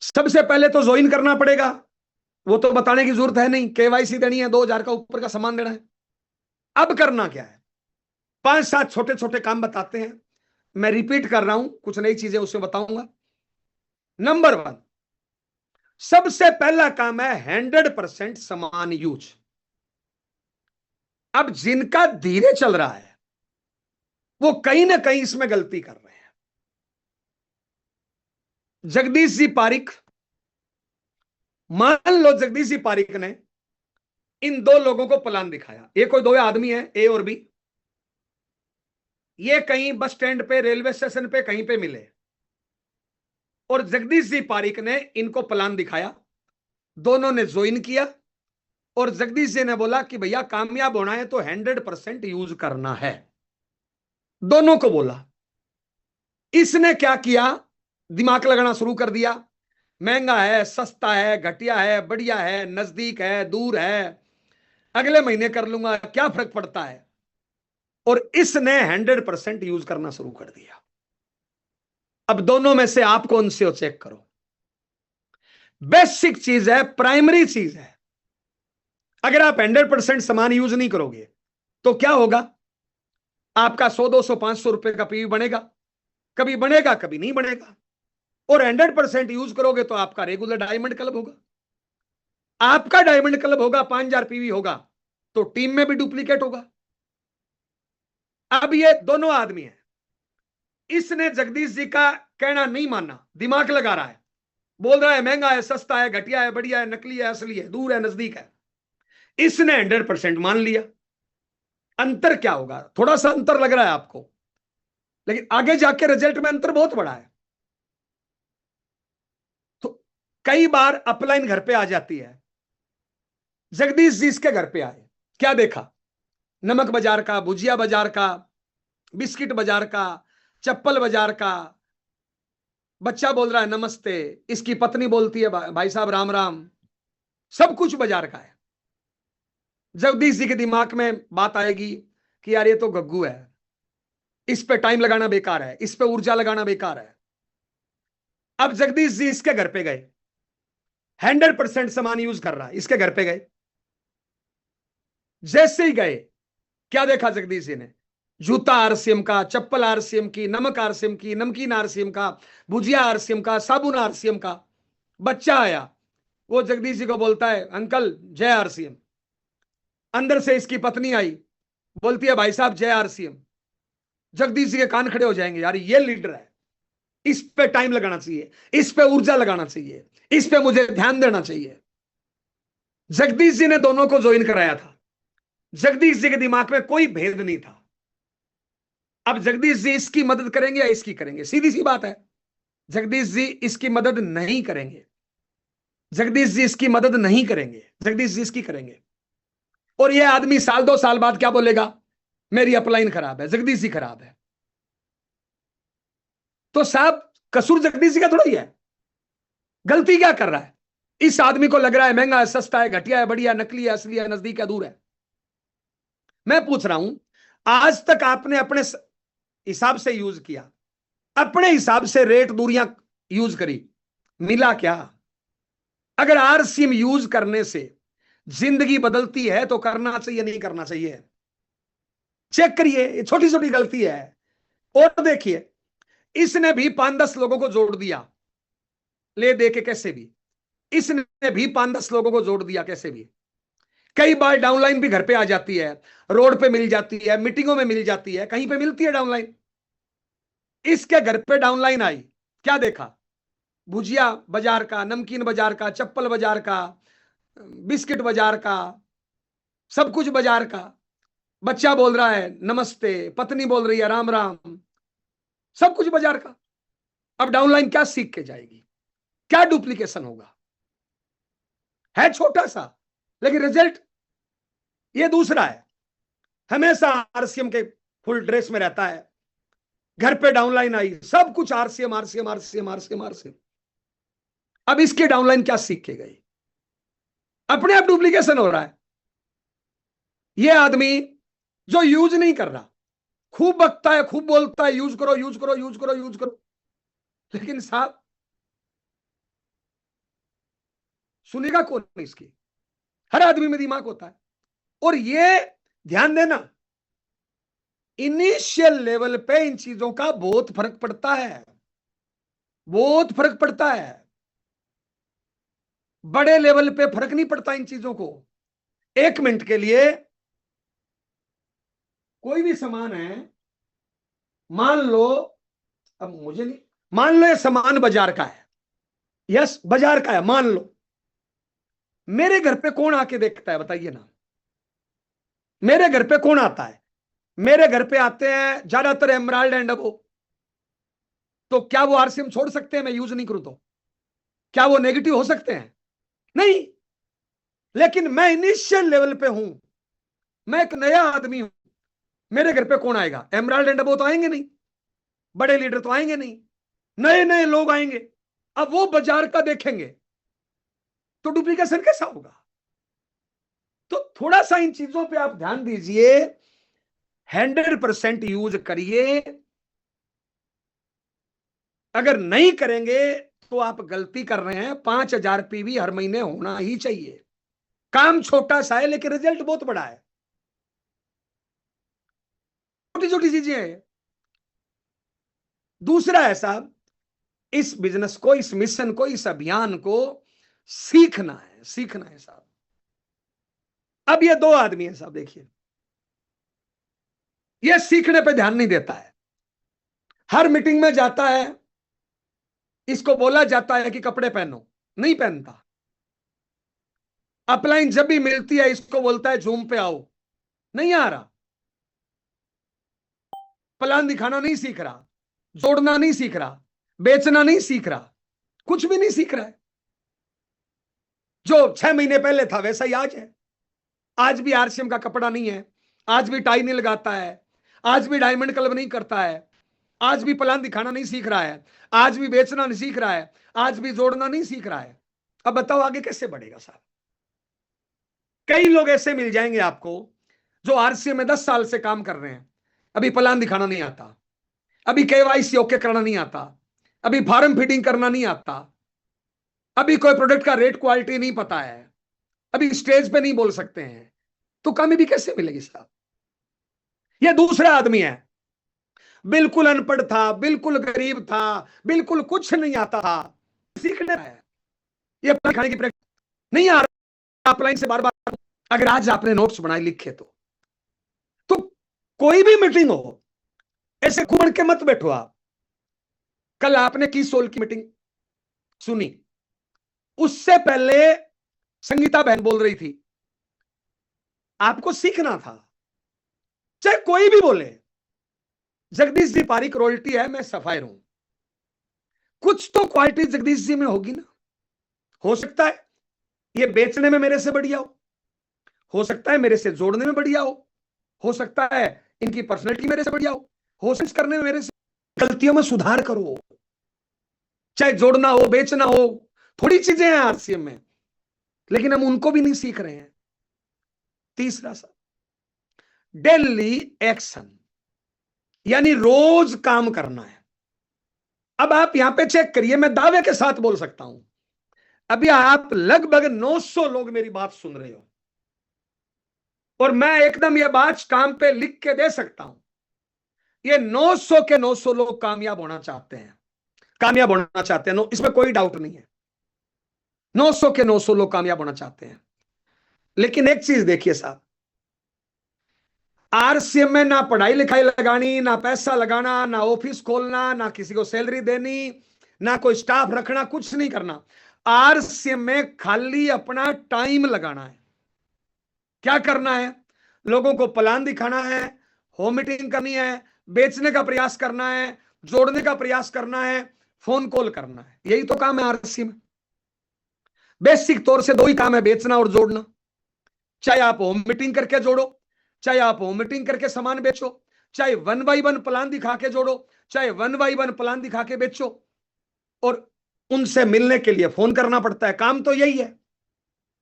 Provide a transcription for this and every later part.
सबसे पहले तो ज्वाइन करना पड़ेगा, वो तो बताने की जरूरत है नहीं, केवाईसी देनी है, 2,000 का ऊपर का सामान देना है। अब करना क्या है, 5-7 छोटे छोटे काम बताते हैं। मैं रिपीट कर रहा हूं, कुछ नई चीजें उसमें बताऊंगा। नंबर 1, सबसे पहला काम है 100% समान यूज। अब जिनका धीरे चल रहा है वो कहीं ना कहीं इसमें गलती कर रहे हैं। जगदीश जी पारिक, मान लो जगदीश जी पारिक ने इन दो लोगों को प्लान दिखाया, ये कोई दो आदमी है, ए और बी। ये कहीं बस स्टैंड पे, रेलवे स्टेशन पे, कहीं पे मिले और जगदीश जी पारिक ने इनको प्लान दिखाया। दोनों ने ज्वाइन किया और जगदीश जी ने बोला कि भैया कामयाब होना है तो 100% यूज करना है। दोनों को बोला। इसने क्या किया, दिमाग लगाना शुरू कर दिया। महंगा है, सस्ता है, घटिया है, बढ़िया है, नजदीक है, दूर है, अगले महीने कर लूंगा, क्या फर्क पड़ता है। और इसने 100% यूज करना शुरू कर दिया। अब दोनों में से आप कौन से हो, चेक करो। बेसिक चीज है, प्राइमरी चीज है। अगर आप 100% सामान यूज नहीं करोगे तो क्या होगा, आपका 100, 200, 500 रुपए का पीवी बनेगा, कभी बनेगा कभी नहीं बनेगा। और 100% यूज करोगे तो आपका रेगुलर डायमंड क्लब होगा। आपका डायमंड क्लब होगा, 5,000 पीवी होगा, तो टीम में भी डुप्लीकेट होगा। अब ये दोनों आदमी हैं, इसने जगदीश जी का कहना नहीं माना, दिमाग लगा रहा है, बोल रहा है महंगा है, सस्ता है, घटिया है, बढ़िया है, नकली है, असली है, दूर है, नजदीक है। इसने 100% मान लिया। अंतर क्या होगा, थोड़ा सा अंतर लग रहा है आपको, लेकिन आगे जाके रिजल्ट में अंतर बहुत बड़ा है। तो कई बार अपलाइन घर पे आ जाती है। जगदीश जी इसके घर पे आए, क्या देखा, नमक बाजार का, भुजिया बाजार का, बिस्किट बाजार का, चप्पल बाजार का। बच्चा बोल रहा है नमस्ते, इसकी पत्नी बोलती है भाई साहब राम राम। सब कुछ बाजार का है। जगदीश जी के दिमाग में बात आएगी कि यार ये तो गग्गू है, इस पे टाइम लगाना बेकार है, इस पे ऊर्जा लगाना बेकार है। अब जगदीश जी इसके घर पे गए, 100% सामान यूज कर रहा है, इसके घर पे गए। जैसे ही गए, क्या देखा जगदीश जी ने, जूता आरसीएम का, चप्पल आरसीएम की, नमक आरसीएम की, नमकीन आरसीएम का, भुजिया आरसीएम का, साबुन आरसीएम का। बच्चा आया, वो जगदीश जी को बोलता है अंकल जय आरसीएम। अंदर से इसकी पत्नी आई, बोलती है भाई साहब जय आरसीएम। जगदीश जी के कान खड़े हो जाएंगे, यार ये लीडर है, इस पे टाइम लगाना चाहिए, इस पे ऊर्जा लगाना चाहिए, इस पे मुझे ध्यान देना चाहिए। जगदीश जी ने दोनों को ज्वाइन कराया था। जगदीश जी के दिमाग में कोई भेद नहीं था। अब जगदीश जी इसकी मदद करेंगे या इसकी करेंगे, सीधी सी बात है। जगदीश जी इसकी मदद नहीं करेंगे, जगदीश जी इसकी मदद नहीं करेंगे, जगदीश जी इसकी करेंगे। और यह आदमी साल 2 साल बाद क्या बोलेगा, मेरी अपलाइन खराब है, जगदीश जी खराब है। तो साहब कसूर जगदीश जी का थोड़ा ही है। गलती क्या कर रहा है, इस आदमी को लग रहा है महंगा है, सस्ता है, घटिया है, बढ़िया, नकली है, असली है, नजदीक है, दूर है। मैं पूछ रहा हूं, आज तक आपने अपने हिसाब से यूज किया, अपने हिसाब से रेट दूरियां यूज करी, मिला क्या। अगर आरसीएम यूज करने से जिंदगी बदलती है तो करना चाहिए, नहीं करना चाहिए। चेक करिए, छोटी छोटी गलती है। और देखिए, इसने भी 5-10 लोगों को जोड़ दिया, ले दे के कैसे भी। इसने भी 5-10 लोगों को जोड़ दिया कैसे भी। कई बार डाउनलाइन भी घर पे आ जाती है, रोड पे मिल जाती है, मीटिंगों में मिल जाती है, कहीं पे मिलती है डाउनलाइन। इसके घर पे डाउनलाइन आई, क्या देखा, भुजिया बाजार का, नमकीन बाजार का, चप्पल बाजार का, बिस्किट बाजार का, सब कुछ बाजार का। बच्चा बोल रहा है नमस्ते, पत्नी बोल रही है राम राम, सब कुछ बाजार का। अब डाउनलाइन क्या सीख के जाएगी, क्या डुप्लीकेशन होगा। है छोटा सा, लेकिन रिजल्ट ये दूसरा है। हमेशा आरसीएम के फुल ड्रेस में रहता है, घर पे डाउनलाइन आई, सब कुछ RCM RCM RCM RCM RCM. अब इसके डाउनलाइन क्या सीख के गई, अपने आप डुप्लीकेशन हो रहा है। ये आदमी जो यूज नहीं कर रहा, खूब बकता है, खूब बोलता है यूज करो यूज करो यूज करो यूज करो, लेकिन साहब सुनेगा कौन इसकी? हर आदमी में दिमाग होता है। और ये ध्यान देना, इनिशियल लेवल पे इन चीजों का बहुत फर्क पड़ता है, बहुत फर्क पड़ता है। बड़े लेवल पे फर्क नहीं पड़ता इन चीजों को। 1 मिनट के लिए कोई भी सामान है, मान लो, अब मुझे नहीं, मान लो ये सामान बाजार का है, यस बाजार का है, मान लो। मेरे घर पे कौन आके देखता है बताइए ना? मेरे घर पे कौन आता है? मेरे घर पे आते हैं ज्यादातर एमराल्ड एंड अबो। तो क्या वो आरसीएम छोड़ सकते हैं मैं यूज नहीं करूं तो? क्या वो नेगेटिव हो सकते हैं? नहीं। लेकिन मैं इनिशियल लेवल पे हूं, मैं एक नया आदमी हूं। मेरे घर पे कौन आएगा? एमराल्ड एंड अबो तो आएंगे नहीं, बड़े लीडर तो आएंगे नहीं, नए नए लोग आएंगे। अब वो बाजार का देखेंगे तो डुप्लीकेशन कैसा होगा? तो थोड़ा सा इन चीजों पे आप ध्यान दीजिए, 100% यूज करिए। अगर नहीं करेंगे तो आप गलती कर रहे हैं। 5,000 पीवी हर महीने होना ही चाहिए। काम छोटा सा है लेकिन रिजल्ट बहुत बड़ा है। छोटी छोटी चीजें हैं। दूसरा है साहब, इस बिजनेस को, इस मिशन को, इस अभियान को सीखना है, सीखना है साहब। अब ये 2 आदमी है साहब, देखिए, ये सीखने पे ध्यान नहीं देता है। हर मीटिंग में जाता है, इसको बोला जाता है कि कपड़े पहनो, नहीं पहनता। अपलाइन जब भी मिलती है इसको बोलता है जूम पे आओ, नहीं आ रहा। प्लान दिखाना नहीं सीख रहा, जोड़ना नहीं सीख रहा, बेचना नहीं सीख रहा, कुछ भी नहीं सीख रहा है। जो 6 महीने पहले था वैसा ही आज है। आज भी आरसीएम का कपड़ा नहीं है, आज भी टाई नहीं लगाता है, आज भी डायमंड क्लब नहीं करता है, आज भी प्लान दिखाना नहीं सीख रहा है, आज भी बेचना नहीं सीख रहा है, आज भी जोड़ना नहीं सीख रहा है। अब बताओ आगे कैसे बढ़ेगा साहब? कई लोग ऐसे मिल जाएंगे आपको जो आरसीएम में 10 साल से काम कर रहे हैं, अभी प्लान दिखाना नहीं आता, अभी केवाईसी ओके करना नहीं आता, अभी फॉर्म फिटिंग करना नहीं आता, अभी कोई प्रोडक्ट का रेट क्वालिटी नहीं पता है, अभी स्टेज पे नहीं बोल सकते हैं। तो कामयाबी कैसे मिलेगी साहब? ये दूसरा आदमी है, बिल्कुल अनपढ़ था, बिल्कुल गरीब था, बिल्कुल कुछ नहीं आता था, सीखने है। ये खाने की प्रैक्टिस नहीं आ रहा, अपलाइन से बार बार। अगर आज आपने नोट्स बनाए लिखे तो कोई भी मीटिंग हो, ऐसे घुमड़ के मत बैठो आप। कल आपने की सोल की मीटिंग सुनी, उससे पहले संगीता बहन बोल रही थी। आपको सीखना था, चाहे कोई भी बोले। जगदीश जी पारिक रॉयल्टी है, मैं सफायर हूं, कुछ तो क्वालिटी जगदीश जी में होगी ना। हो सकता है ये बेचने में मेरे से बढ़िया हो सकता है मेरे से जोड़ने में बढ़िया हो सकता है इनकी पर्सनैलिटी मेरे से बढ़िया हो सकता करने में मेरे से। गलतियों में सुधार करो, चाहे जोड़ना हो, बेचना हो, थोड़ी चीजें हैं आरसीएम में, लेकिन हम उनको भी नहीं सीख रहे हैं। तीसरा सा, डेली एक्शन, यानी रोज काम करना है। अब आप यहां पे चेक करिए, मैं दावे के साथ बोल सकता हूं, अभी आप लगभग 900 लोग मेरी बात सुन रहे हो, और मैं एकदम ये बात काम पे लिख के दे सकता हूं, ये 900 के 900 लोग कामयाब होना चाहते हैं, कामयाब होना चाहते हैं। इसमें कोई डाउट नहीं है, 900 के 900 लोग कामयाब होना चाहते हैं। लेकिन एक चीज देखिए साहब, आरसीएम में ना पढ़ाई लिखाई लगानी, ना पैसा लगाना, ना ऑफिस खोलना, ना किसी को सैलरी देनी, ना कोई स्टाफ रखना, कुछ नहीं करना। आरसीएम में खाली अपना टाइम लगाना है। क्या करना है? लोगों को प्लान दिखाना है, होम मीटिंग करनी है, बेचने का प्रयास करना है, जोड़ने का प्रयास करना है, फोन कॉल करना है। यही तो काम है आरसीएम में। बेसिक तौर से 2 ही काम है, बेचना और जोड़ना। चाहे आप होम मीटिंग करके जोड़ो, चाहे आप होम मीटिंग करके सामान बेचो, चाहे 1 बाई 1 प्लान दिखा के जोड़ो, चाहे 1 बाई 1 प्लान दिखा के बेचो, और उनसे मिलने के लिए फोन करना पड़ता है। काम तो यही है।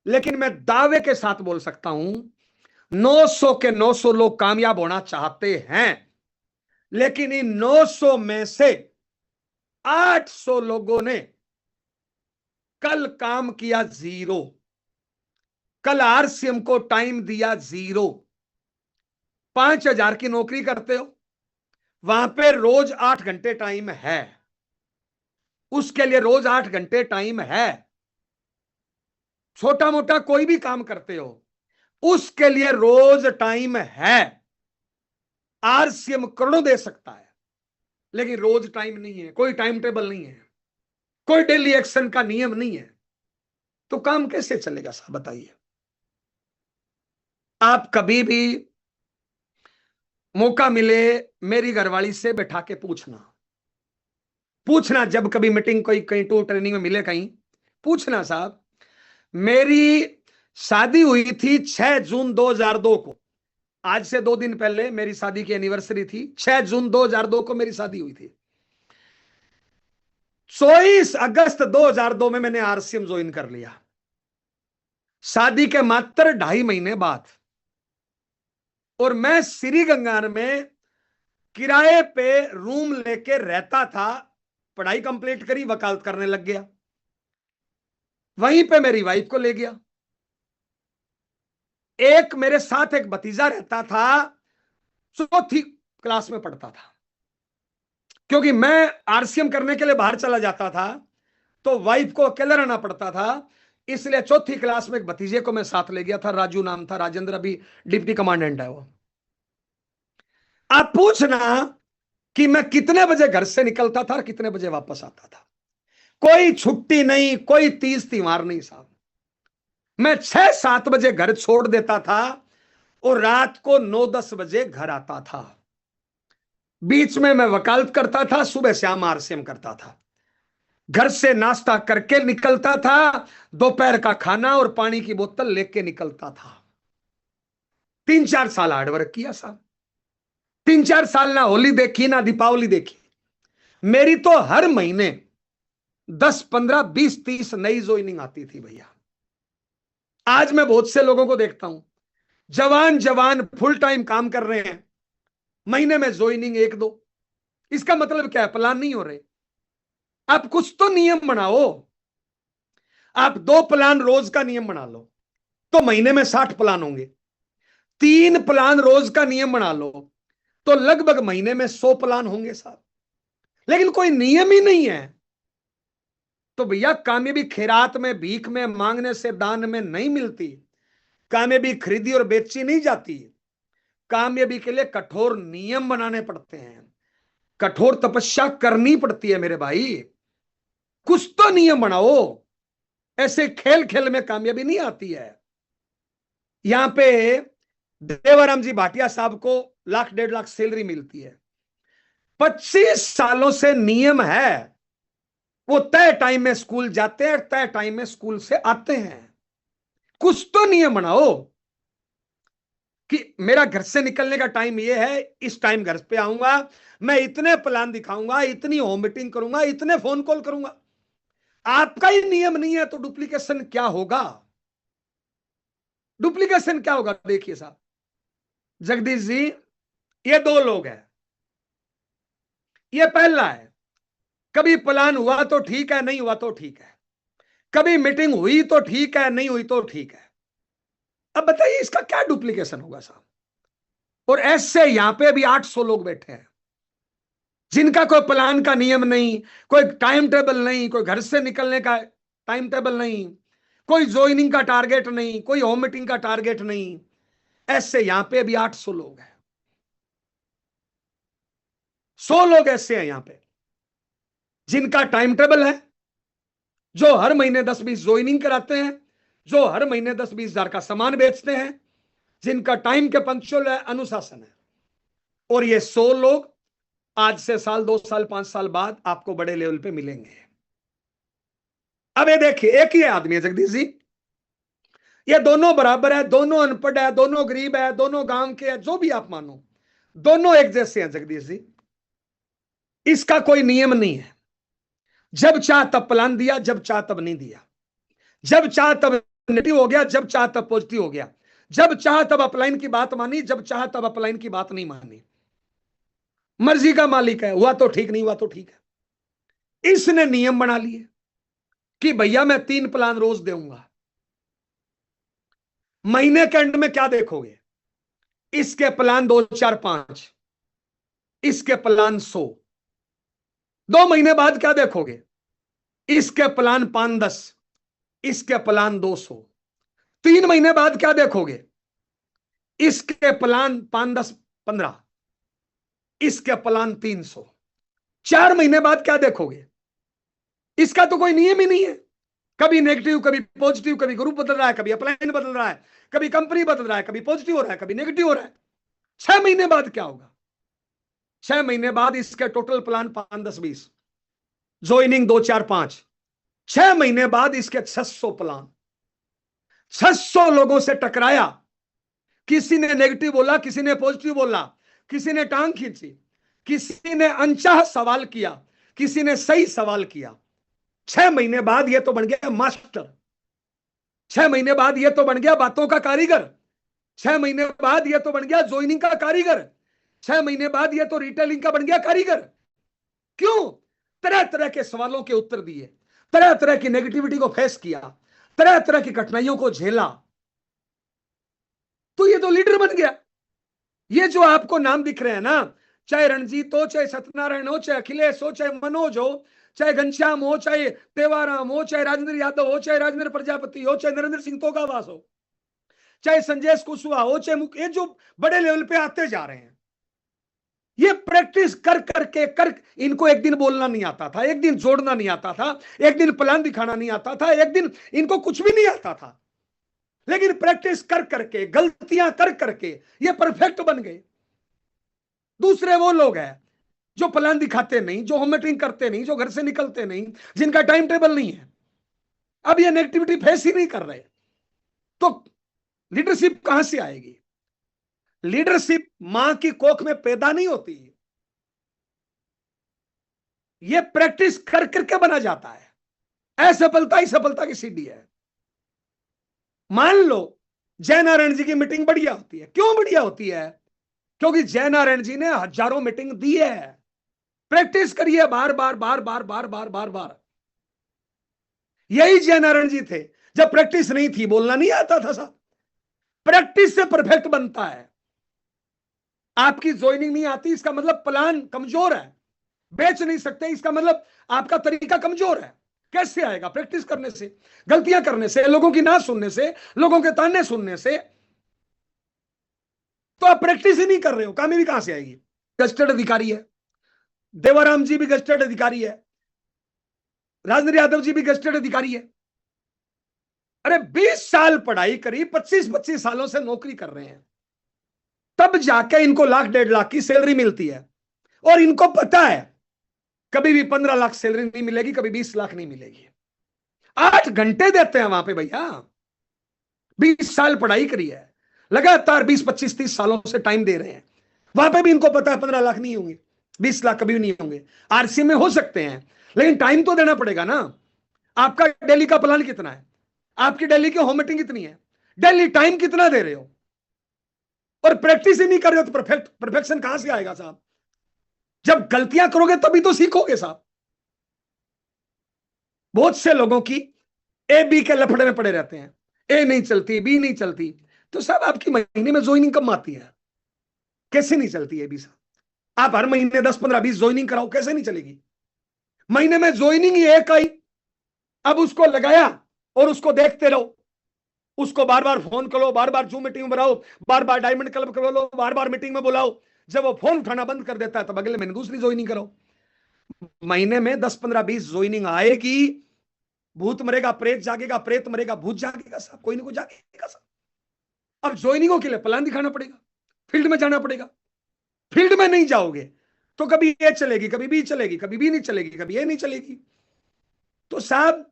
लेकिन मैं दावे के साथ बोल सकता हूं, 900 के 900 लोग कामयाब होना चाहते हैं, लेकिन इन 900 में से 800 लोगों ने कल काम किया 0, कल आरसीएम को टाइम दिया 0, 5,000 की नौकरी करते हो, वहां पे रोज 8 घंटे टाइम है, उसके लिए रोज 8 घंटे टाइम है। छोटा मोटा कोई भी काम करते हो, उसके लिए रोज टाइम है। आरसीएम करोड़ों दे सकता है, लेकिन रोज टाइम नहीं है, कोई टाइम टेबल नहीं है, कोई डेली एक्शन का नियम नहीं है, तो काम कैसे चलेगा साहब बताइए। आप कभी भी मौका मिले, मेरी घरवाली से बैठा के पूछना, पूछना जब कभी मीटिंग कोई कहीं टूर ट्रेनिंग में मिले कहीं, पूछना साहब, मेरी शादी हुई थी 6 जून 2002 को, आज से 2 दिन पहले मेरी शादी की एनिवर्सरी थी, 6 जून 2002 को मेरी शादी हुई थी। 24 अगस्त 2002 में मैंने आरसीएम ज्वाइन कर लिया, शादी के मात्र 2.5 महीने बाद। और मैं श्री गंगार में किराए पे रूम लेके रहता था, पढ़ाई कंप्लीट करी, वकालत करने लग गया, वहीं पे मेरी वाइफ को ले गया। एक मेरे साथ एक भतीजा रहता था, 4th क्लास में पढ़ता था, क्योंकि मैं आरसीएम करने के लिए बाहर चला जाता था तो वाइफ को अकेला रहना पड़ता था, इसलिए 4th क्लास में एक भतीजे को मैं साथ ले गया था, राजू नाम था, राजेंद्र अभी डिप्टी कमांडेंट है वो। आप पूछना कि मैं कितने बजे घर से निकलता था और कितने बजे वापस आता था, कोई छुट्टी नहीं, कोई तीज त्योहार नहीं साहब। मैं 6-7 बजे घर छोड़ देता था और रात को 9-10 बजे घर आता था। बीच में मैं वकालत करता था, सुबह शाम आरसीएम करता था, घर से नाश्ता करके निकलता था, दोपहर का खाना और पानी की बोतल लेके निकलता था। 3-4 साल हार्डवर्क किया साहब, 3-4 साल ना होली देखी ना दीपावली देखी, मेरी तो हर महीने 10, 15, 20, 30 नई ज्वाइनिंग आती थी भैया। आज मैं बहुत से लोगों को देखता हूं, जवान जवान फुल टाइम काम कर रहे हैं, महीने में ज्वाइनिंग 1-2। इसका मतलब क्या है, प्लान नहीं हो रहे। आप कुछ तो नियम बनाओ, आप 2 प्लान रोज का नियम बना लो तो महीने में 60 प्लान होंगे, 3 प्लान रोज का नियम बना लो तो लगभग महीने में 100 प्लान होंगे साहब। लेकिन कोई नियम ही नहीं है, तो भैया कामयाबी खैरात में, भीख में, मांगने से, दान में नहीं मिलती। कामयाबी खरीदी और बेची नहीं जाती। कामयाबी के लिए कठोर नियम बनाने पड़ते हैं, कठोर तपस्या करनी पड़ती है मेरे भाई। कुछ तो नियम बनाओ, ऐसे खेल खेल में कामयाबी नहीं आती है। यहां पे देवाराम जी भाटिया साहब को 1-1.5 लाख सैलरी मिलती है, 25 सालों से नियम है, वो तय टाइम में स्कूल जाते हैं, तय टाइम में स्कूल से आते हैं। कुछ तो नियम बनाओ कि मेरा घर से निकलने का टाइम ये है, इस टाइम घर पे आऊंगा, मैं इतने प्लान दिखाऊंगा, इतनी होम मीटिंग करूंगा, इतने फोन कॉल करूंगा। आपका ही नियम नहीं है तो डुप्लीकेशन क्या होगा, डुप्लीकेशन क्या होगा। देखिए साहब जगदीश जी, ये 2 लोग हैं, ये पहला है, कभी प्लान हुआ तो ठीक है, नहीं हुआ तो ठीक है, कभी मीटिंग हुई तो ठीक है, नहीं हुई तो ठीक है। अब बताइए इसका क्या डुप्लीकेशन होगा साहब। और ऐसे यहां पे अभी 800 लोग बैठे हैं, जिनका कोई प्लान का नियम नहीं, कोई टाइम टेबल नहीं, कोई घर से निकलने का टाइम टेबल नहीं, कोई ज्वाइनिंग का टारगेट नहीं, कोई होम मीटिंग का टारगेट नहीं। ऐसे यहां पे अभी 800 लोग हैं, 100 लोग ऐसे हैं यहां पे जिनका टाइम टेबल है, जो हर महीने 10-20 ज्वाइनिंग कराते हैं, जो हर महीने 10-20 हजार का सामान बेचते हैं, जिनका टाइम के पंक्चुअल है, अनुशासन है। और ये 100 लोग आज से साल, 2 साल, 5 साल बाद आपको बड़े लेवल पे मिलेंगे। अब ये देखिए, एक ही आदमी है जगदीश जी, ये दोनों बराबर है, दोनों अनपढ़ है, दोनों गरीब है, दोनों गांव के हैं, जो भी आप मानो, दोनों एक जैसे हैं जगदीश जी। इसका कोई नियम नहीं है, जब चाह तब प्लान दिया, जब चाह तब नहीं दिया, जब चाह तब नेगेटिव हो गया, जब चाह तब पॉजिटिव हो गया, जब चाह तब अपलाइन की बात मानी, जब चाह तब अपलाइन की बात नहीं मानी। मर्जी का मालिक है, हुआ तो ठीक, नहीं हुआ तो ठीक है। इसने नियम बना लिए, कि भैया मैं 3 प्लान रोज दूंगा। महीने के एंड में क्या देखोगे? इसके प्लान 2 4 5, इसके प्लान 100। 2 महीने बाद क्या देखोगे? इसके प्लान 5 10, इसके प्लान 200। 3 महीने बाद क्या देखोगे? इसके प्लान 5 10 15, इसके प्लान 300। 4 महीने बाद क्या देखोगे? इसका तो कोई नियम ही नहीं है। कभी नेगेटिव, कभी पॉजिटिव, कभी ग्रुप बदल रहा है, कभी अपलाइन बदल रहा है, कभी कंपनी बदल रहा है, कभी पॉजिटिव हो रहा है, कभी नेगेटिव हो रहा है। 6 महीने बाद क्या होगा? 6 महीने बाद इसके टोटल प्लान 5 10 20, ज्वाइनिंग 2 4 5। 6 महीने बाद इसके 600 प्लान। 600 लोगों से टकराया, किसी ने नेगेटिव बोला, किसी ने पॉजिटिव बोला, किसी ने टांग खींची, किसी ने अनचाह सवाल किया, किसी ने सही सवाल किया। 6 महीने बाद यह तो बन गया मास्टर। 6 महीने बाद यह तो बन गया बातों का कारीगर। 6 महीने बाद यह तो बन गया ज्वाइनिंग का कारीगर। 6 महीने बाद यह तो रिटेलिंग का बन गया कारीगर। क्यों? तरह तरह के सवालों के उत्तर दिए, तरह तरह की नेगेटिविटी को फेस किया, तरह तरह की कठिनाइयों को झेला, तो ये तो लीडर बन गया। ये जो आपको नाम दिख रहे हैं ना, चाहे रणजीत हो, चाहे सत्यनारायण हो, चाहे अखिलेश हो, चाहे मनोज हो, चाहे घनश्याम हो, चाहे तेवाराम हो, चाहे राजेंद्र यादव हो, चाहे राजेंद्र प्रजापति हो, चाहे नरेंद्र सिंह तोगावास हो, चाहे संजय कुशवाहा हो, चाहे ये जो बड़े लेवल पे आते जा रहे हैं, ये प्रैक्टिस कर करके कर। इनको एक दिन बोलना नहीं आता था, एक दिन जोड़ना नहीं आता था, एक दिन प्लान दिखाना नहीं आता था, एक दिन इनको कुछ भी नहीं आता था, लेकिन प्रैक्टिस कर करके, गलतियां कर करके ये परफेक्ट बन गए। दूसरे वो लोग हैं जो प्लान दिखाते नहीं, जो होम मीटिंग करते नहीं, जो घर से निकलते नहीं, जिनका टाइम टेबल नहीं है, अब ये नेगेटिविटी फेस ही नहीं कर रहे, तो लीडरशिप कहां से आएगी? लीडरशिप मां की कोख में पैदा नहीं होती, ये प्रैक्टिस कर करके बना जाता है। असफलता ही सफलता की सीढ़ी है। मान लो जयनारायण जी की मीटिंग बढ़िया होती है। क्यों बढ़िया होती है? क्योंकि जयनारायण जी ने हजारों मीटिंग दी है। प्रैक्टिस करिए बार बार बार बार बार बार बार बार। यही जयनारायण जी थे। जब प्रैक्टिस नहीं थी, बोलना नहीं आता था साहब। प्रैक्टिस से परफेक्ट बनता है। आपकी ज्वाइनिंग नहीं आती, इसका मतलब प्लान कमजोर है। बेच नहीं सकते, इसका मतलब आपका तरीका कमजोर है। कैसे आएगा? प्रैक्टिस करने से, गलतियां करने से, लोगों की ना सुनने से, लोगों के ताने सुनने से। तो आप प्रैक्टिस ही नहीं कर रहे हो, कामयाबी कहां से आएगी? गस्टेड अधिकारी है, देवाराम जी भी गस्टेड अधिकारी है, राजेंद्र यादव जी भी गस्टेड अधिकारी है। अरे 20 साल पढ़ाई करी, 25-25 सालों से नौकरी कर रहे हैं, तब जाके इनको लाख 1.5 लाख की सैलरी मिलती है। और इनको पता है कभी भी 15 लाख सैलरी नहीं मिलेगी, कभी 20 लाख नहीं मिलेगी। 8 घंटे देते हैं वहां पे भैया। 20 साल पढ़ाई करी है, लगातार 20-25-30 सालों से टाइम दे रहे हैं। वहां पे भी इनको पता है 15 लाख नहीं होंगे, 20 लाख कभी भी नहीं होंगे। आरसी में हो सकते हैं, लेकिन टाइम तो देना पड़ेगा ना। आपका डेली का प्लान कितना है? आपकी डेली की होम मीटिंग कितनी है? डेली टाइम कितना दे रहे हो? और प्रैक्टिस ही नहीं कर रहे हो तो परफेक्शन कहां से आएगा साहब? जब गलतियां करोगे तभी तो सीखोगे साहब। बहुत से लोगों की ए बी के लफड़े में पड़े रहते हैं। ए नहीं चलती, बी नहीं चलती, तो साहब आपकी महीने में ज्वाइनिंग कम आती है? कैसे नहीं चलती है बी साहब? आप हर महीने 10 15 20 ज्वाइनिंग कराओ, कैसे नहीं चलेगी? महीने में ज्वाइनिंग ही एक आई, अब उसको लगाया और उसको देखते रहो। उसको बार बार फोन करो, बार बार जूम मीटिंग बनाओ, बार बार डायमंड क्लब करो लो, बार बार मीटिंग में बुलाओ। जब वो फोन उठाना बंद कर देता है तब अगले महीने दूसरी ज्वाइनिंग करो। महीने में 10 15 20 ज्वाइनिंग आएगी। भूत मरेगा प्रेत जागेगा, प्रेत मरेगा भूत जागेगा साहब, कोई ना कोई जागेगा साहब। अब ज्वाइनिंगों के लिए प्लान दिखाना पड़ेगा, फील्ड में जाना पड़ेगा। फील्ड में नहीं जाओगे तो कभी ये चलेगी, कभी बी चलेगी, कभी बी नहीं चलेगी, कभी ये नहीं चलेगी। तो साहब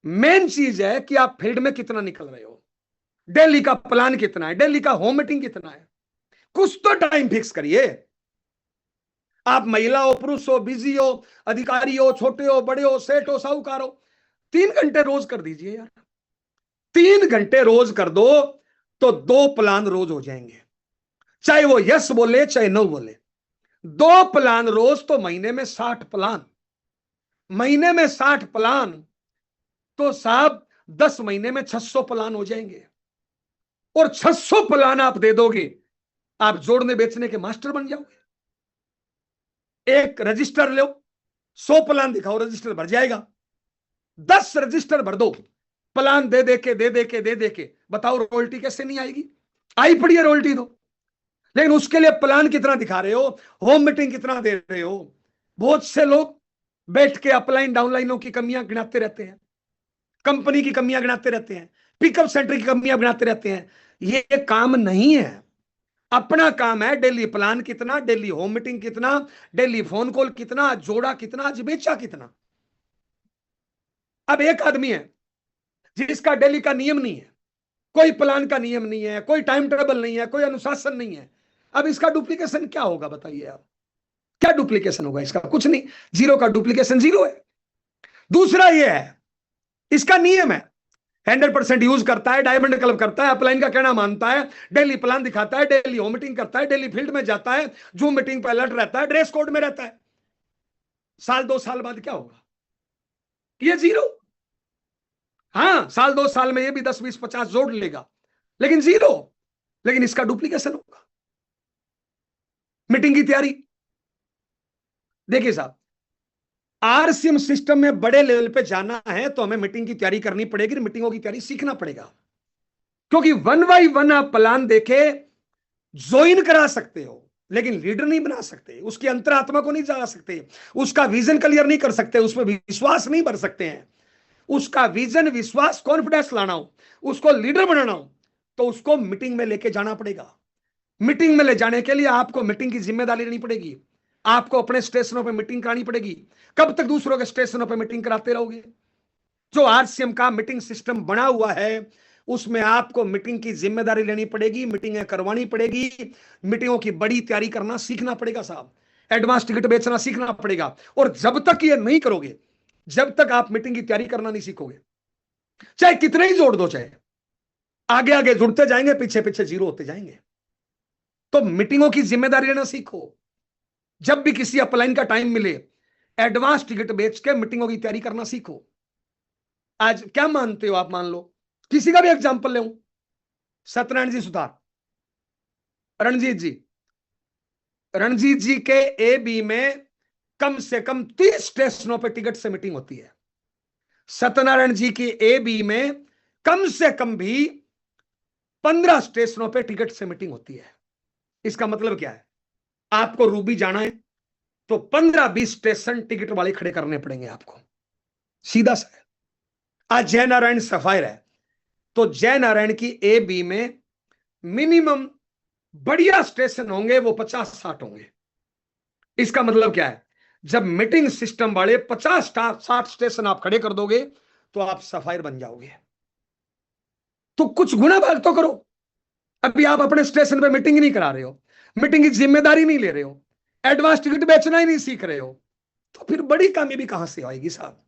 मेन चीज है कि आप फील्ड में कितना निकल रहे हो, डेली का प्लान कितना है, डेली का होम मीटिंग कितना है। कुछ तो टाइम फिक्स करिए। आप महिला हो, पुरुष हो, बिजी हो, अधिकारी हो, छोटे हो, बड़े हो, सेठ हो, साहूकार हो, 3 घंटे रोज कर दीजिए यार। 3 घंटे रोज कर दो तो 2 प्लान रोज हो जाएंगे। चाहे वो यस बोले चाहे नो बोले, 2 प्लान रोज तो महीने में 60 प्लान। महीने में 60 प्लान, तो साहब 10 महीने में 600 प्लान हो जाएंगे, और 600 प्लान आप दे दोगे, आप जोड़ने बेचने के मास्टर बन जाओगे। एक रजिस्टर लो, 100 प्लान दिखाओ, रजिस्टर भर जाएगा। 10 रजिस्टर भर दो, प्लान दे दे के बताओ रॉयल्टी कैसे नहीं आएगी? आई पड़ी है रॉयल्टी तो। लेकिन उसके लिए प्लान कितना दिखा रहे हो, होम मीटिंग कितना दे रहे हो। बहुत से लोग बैठ के अपलाइन डाउनलाइनों की कमियां गिनाते रहते हैं, कंपनी की कमियां गिनाते रहते हैं, पिकअप सेंटर की कमियां गिनाते रहते हैं। ये काम नहीं है। अपना काम है डेली प्लान कितना, डेली होम मीटिंग कितना, डेली फोन कॉल कितना, जोड़ा कितना, आज बेचा कितना। अब एक आदमी है जिसका डेली का नियम नहीं है, कोई प्लान का नियम नहीं है, कोई टाइम टेबल नहीं है, कोई अनुशासन नहीं है। अब इसका डुप्लीकेशन क्या होगा बताइए आप? क्या डुप्लीकेशन होगा इसका? कुछ नहीं। जीरो का डुप्लीकेशन जीरो है। दूसरा ये है, इसका नियम है, 100% यूज करता है, डायमंड क्लब करता है, अपलाइन का कहना मानता है, डेली प्लान दिखाता है, डेली होम मीटिंग करता है, डेली फील्ड में जाता है, जूम मीटिंग पर अलर्ट रहता है, ड्रेस कोड में रहता है। साल 2 साल बाद क्या होगा? ये जीरो। हाँ, साल 2 साल में ये भी 10 20 50 जोड़ लेगा, लेकिन जीरो। लेकिन इसका डुप्लीकेशन होगा। मीटिंग की तैयारी देखिए साहब, आरसीएम सिस्टम में बड़े लेवल पे जाना है तो हमें मीटिंग की तैयारी करनी पड़ेगी, मीटिंगों की तैयारी सीखना पड़ेगा। क्योंकि 1 बाय 1 आप प्लान देके ज्वाइन करा सकते हो, लेकिन लीडर नहीं बना सकते, उसकी अंतरात्मा को नहीं जाना सकते, उसका विजन क्लियर नहीं कर सकते, उसमें विश्वास नहीं भर सकते हैं। उसका विजन, विश्वास, कॉन्फिडेंस लाना हो, उसको लीडर बनाना हो, तो उसको मीटिंग में लेके जाना पड़ेगा। मीटिंग में ले जाने के लिए आपको मीटिंग की जिम्मेदारी लेनी पड़ेगी। आपको अपने स्टेशनों पर मीटिंग करानी पड़ेगी। कब तक दूसरों के स्टेशनों पर मीटिंग कराते रहोगे? जो आरसीएम का मीटिंग सिस्टम बना हुआ है, उसमें आपको मीटिंग की जिम्मेदारी लेनी पड़ेगी, मीटिंगें करवानी पड़ेगी, मीटिंगों की बड़ी तैयारी करना सीखना पड़ेगा साहब, एडवांस टिकट बेचना सीखना पड़ेगा। और जब तक ये नहीं करोगे, जब तक आप मीटिंग की तैयारी करना नहीं सीखोगे, चाहे कितने ही जोड़ दो, चाहे आगे आगे जुड़ते जाएंगे, पीछे पीछे जीरो होते जाएंगे। तो मीटिंगों की जिम्मेदारी लेना सीखो। जब भी किसी अपलाइन का टाइम मिले, एडवांस टिकट बेच के मीटिंगों की तैयारी करना सीखो। आज क्या मानते हो आप? मान लो किसी का भी एग्जांपल ले, सत्यनारायण जी सुतार, रणजीत जी, रणजीत जी के ए बी में कम से कम 30 स्टेशनों पर टिकट से मीटिंग होती है। सत्यनारायण जी की ए बी में कम से कम भी 15 स्टेशनों पर टिकट से मीटिंग होती है। इसका मतलब क्या है? आपको रूबी जाना है तो 15-20 स्टेशन टिकट वाले खड़े करने पड़ेंगे आपको, सीधा सा है। आज जय नारायण सफायर है तो जय नारायण की ए बी में मिनिमम बढ़िया स्टेशन होंगे वो 50-60 होंगे। इसका मतलब क्या है? जब मीटिंग सिस्टम वाले 50-60 स्टेशन आप खड़े कर दोगे तो आप सफायर बन जाओगे। तो कुछ गुना भाग तो करो। अभी आप अपने स्टेशन पे मीटिंग नहीं करा रहे हो, मीटिंग की जिम्मेदारी नहीं ले रहे हो, एडवांस टिकट बेचना ही नहीं सीख रहे हो, तो फिर बड़ी कामयाबी कहां से आएगी साहब?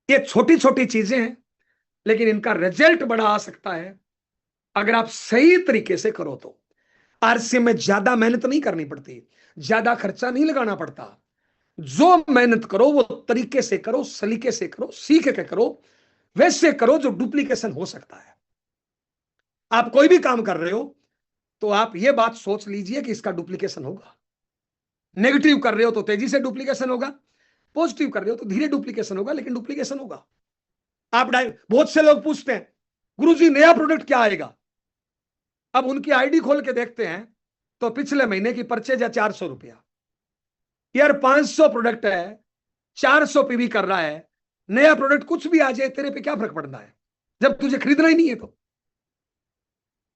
ये छोटी छोटी चीजें हैं, लेकिन इनका रिजल्ट बड़ा आ सकता है अगर आप सही तरीके से करो तो। आरसीएम में ज्यादा मेहनत नहीं करनी पड़ती, ज्यादा खर्चा नहीं लगाना पड़ता। जो मेहनत करो वो तरीके से करो, सलीके से करो, सीख के करो, वैसे करो जो डुप्लीकेशन हो सकता है। आप कोई भी काम कर रहे हो तो आप ये बात सोच लीजिए कि इसका डुप्लीकेशन होगा। नेगेटिव कर रहे हो तो तेजी से डुप्लीकेशन होगा, पॉजिटिव कर रहे हो तो धीरे डुप्लीकेशन होगा, लेकिन डुप्लीकेशन होगा। आप बहुत से लोग पूछते हैं गुरुजी नया प्रोडक्ट क्या आएगा? अब उनकी आईडी खोल के देखते हैं तो पिछले महीने की परचेज है 400 रुपया। यार 500 प्रोडक्ट है, 400 पीवी कर रहा है, नया प्रोडक्ट कुछ भी आ जाए तेरे पे क्या फर्क पड़ना है जब तुझे खरीदना ही नहीं है? तो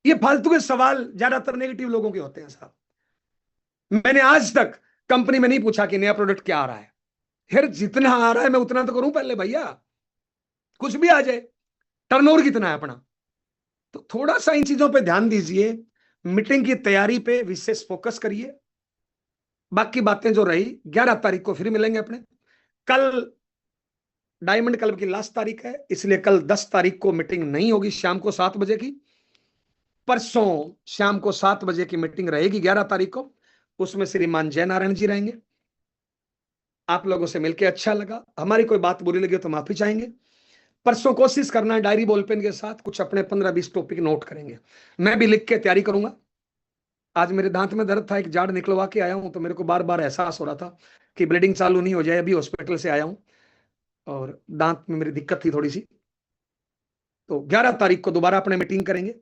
ये फालतू के सवाल ज्यादातर नेगेटिव लोगों के होते हैं साहब। मैंने आज तक कंपनी में नहीं पूछा कि नया प्रोडक्ट क्या आ रहा है। फिर जितना आ रहा है मैं उतना तो करूं पहले भैया, कुछ भी आ जाए, टर्नओवर कितना है अपना। तो थोड़ा सा इन चीजों पे ध्यान दीजिए, मीटिंग की तैयारी पे विशेष फोकस करिए। बाकी बातें जो रही 11 तारीख को फिर मिलेंगे अपने। कल डायमंड क्लब की लास्ट तारीख है, इसलिए कल 10 तारीख को मीटिंग नहीं होगी शाम को 7 बजे की। परसों शाम को 7 बजे की मीटिंग रहेगी 11 तारीख को, उसमें श्रीमान जय नारायण जी रहेंगे। आप लोगों से मिलकर अच्छा लगा, हमारी कोई बात बुरी लगी तो माफी चाहेंगे। परसों कोशिश करना है डायरी बॉल पेन के साथ कुछ अपने 15-20 टॉपिक नोट करेंगे। मैं भी लिख के तैयारी करूंगा। आज मेरे दांत में दर्द था, एक जाड़ निकलवा के आया हूं, तो मेरे को बार बार एहसास हो रहा था कि ब्लीडिंग चालू नहीं हो जाए। अभी हॉस्पिटल से आया हूं और दांत में मेरी दिक्कत थी थोड़ी सी। तो 11 तारीख को दोबारा अपने मीटिंग करेंगे।